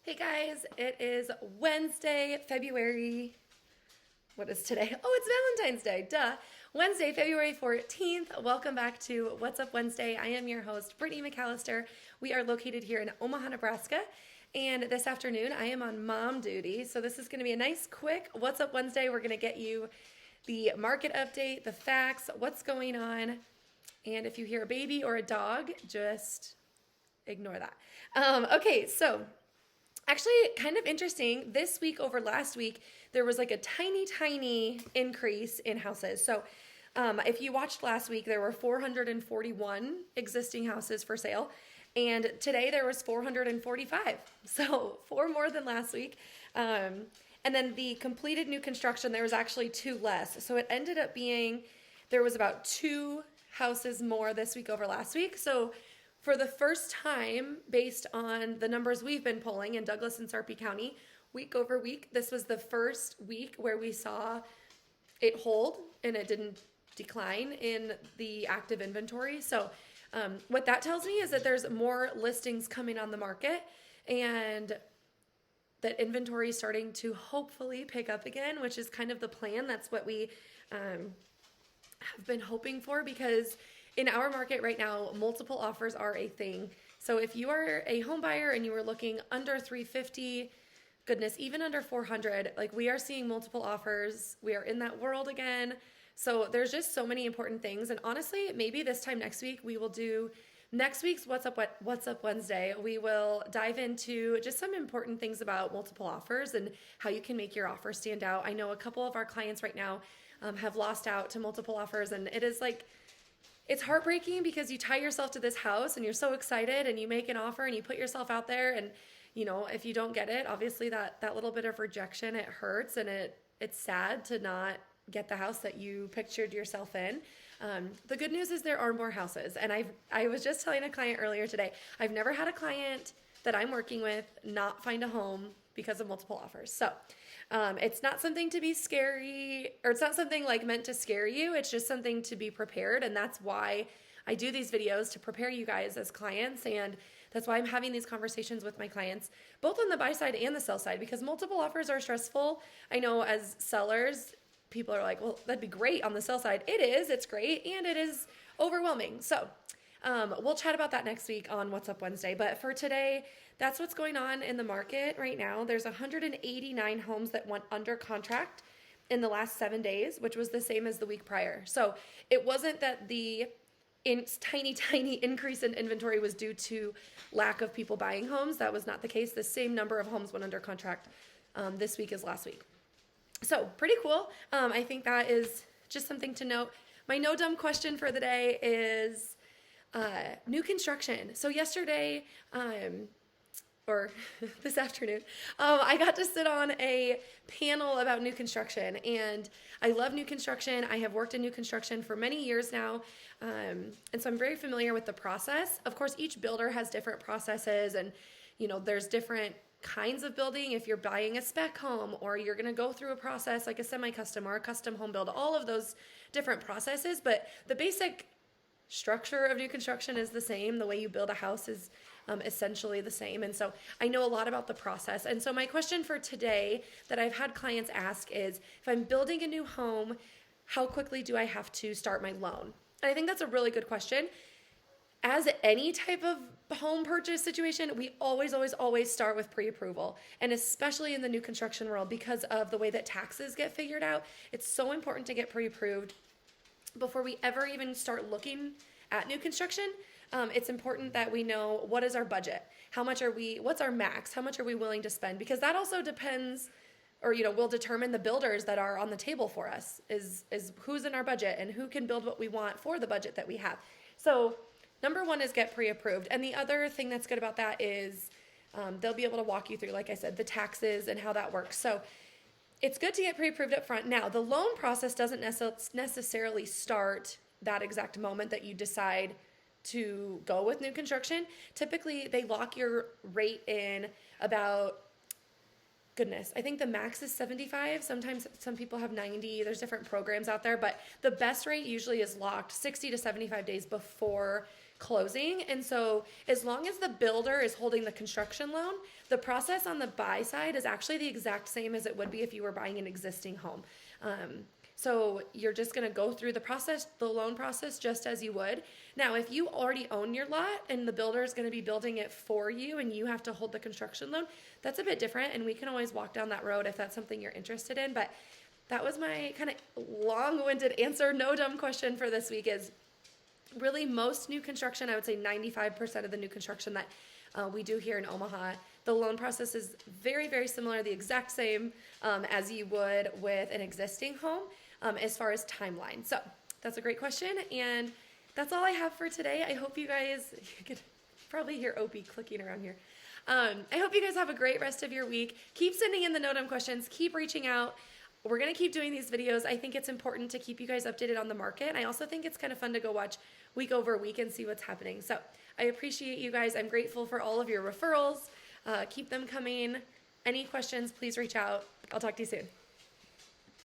Hey guys, it is Wednesday, February. What is today? Oh, it's Valentine's Day. Duh. Wednesday, February 14th. Welcome back to What's Up Wednesday. I am your host, Brittany McAllister. We are located here in Omaha, Nebraska. And this afternoon, I am on mom duty. So this is going to be a nice, quick What's Up Wednesday. We're going to get you the market update, the facts, what's going on. And if you hear a baby or a dog, just ignore that. Okay, so actually, kind of interesting. This week over last week, there was like a tiny increase in houses. So, if you watched last week, there were 441 existing houses for sale, and today there was 445. So, four more than last week. And then the completed new construction, there was actually two less. So it ended up being there was about two houses more this week over last week. So for the first time, based on the numbers we've been pulling in Douglas and Sarpy County, week over week, this was the first week where we saw it hold and it didn't decline in the active inventory. So what that tells me is that there's more listings coming on the market and that inventory is starting to hopefully pick up again, which is kind of the plan. That's what we have been hoping for, because in our market right now, multiple offers are a thing. So if you are a home buyer and you are looking under 350, goodness, even under 400, like we are seeing multiple offers. We are in that world again. So there's just so many important things. And honestly, maybe this time next week, we will do next week's What's Up Wednesday. We will dive into just some important things about multiple offers and how you can make your offer stand out. I know a couple of our clients right now have lost out to multiple offers, and it is like, it's heartbreaking because you tie yourself to this house and you're so excited and you make an offer and you put yourself out there, and if you don't get it, obviously that little bit of rejection, it hurts, and it's sad to not get the house that you pictured yourself in. The good news is there are more houses, and I was just telling a client earlier today, I've never had a client that I'm working with not find a home because of multiple offers. So it's not something to be scary, or it's not something like meant to scare you. It's just something to be prepared. And that's why I do these videos, to prepare you guys as clients. And that's why I'm having these conversations with my clients, both on the buy side and the sell side, because multiple offers are stressful. I know as sellers, people are like, well, that'd be great on the sell side. It is, it's great, and it is overwhelming. So we'll chat about that next week on What's Up Wednesday. But for today, that's what's going on in the market right now. There's 189 homes that went under contract in the last 7 days, which was the same as the week prior. So it wasn't that the tiny increase in inventory was due to lack of people buying homes. That was not the case. The same number of homes went under contract this week as last week. So pretty cool. I think that is just something to note. My no dumb question for the day is new construction. So yesterday, or this afternoon, I got to sit on a panel about new construction, and I love new construction. I have worked in new construction for many years now, and so I'm very familiar with the process. Of course, each builder has different processes, and there's different kinds of building. If you're buying a spec home, or you're going to go through a process like a semi-custom or a custom home build, all of those different processes, but the basic structure of new construction is the same. The way you build a house is essentially the same. And so I know a lot about the process. And so my question for today that I've had clients ask is, if I'm building a new home, how quickly do I have to start my loan? And I think that's a really good question. As any type of home purchase situation, we always start with pre-approval. And especially in the new construction world, because of the way that taxes get figured out, it's so important to get pre-approved before we ever even start looking at new construction. It's important that we know, what is our budget? What's our max? How much are we willing to spend? Because that also depends, or will determine the builders that are on the table for us, is who's in our budget and who can build what we want for the budget that we have. So number one is get pre-approved. And the other thing that's good about that is they'll be able to walk you through, like I said, the taxes and how that works. So it's good to get pre-approved up front. Now, the loan process doesn't necessarily start that exact moment that you decide to go with new construction. Typically, they lock your rate in about, goodness, I think the max is 75. Sometimes some people have 90. There's different programs out there, but the best rate usually is locked 60 to 75 days before closing. And so as long as the builder is holding the construction loan, the process on the buy side is actually the exact same as it would be if you were buying an existing home. So you're just going to go through the loan process just as you would. Now, if you already own your lot and the builder is going to be building it for you and you have to hold the construction loan, that's a bit different, and we can always walk down that road if that's something you're interested in. But that was my kind of long-winded answer, no dumb question for this week. Is really most new construction, I would say 95% of the new construction that we do here in Omaha, the loan process is very, very similar, the exact same as you would with an existing home as far as timeline. So that's a great question, and that's all I have for today. I hope you guys, you could probably hear Opie clicking around here. I hope you guys have a great rest of your week. Keep sending in the no dumb questions. Keep reaching out. We're going to keep doing these videos. I think it's important to keep you guys updated on the market. And I also think it's kind of fun to go watch week over week and see what's happening. So I appreciate you guys. I'm grateful for all of your referrals. Keep them coming. Any questions, please reach out. I'll talk to you soon.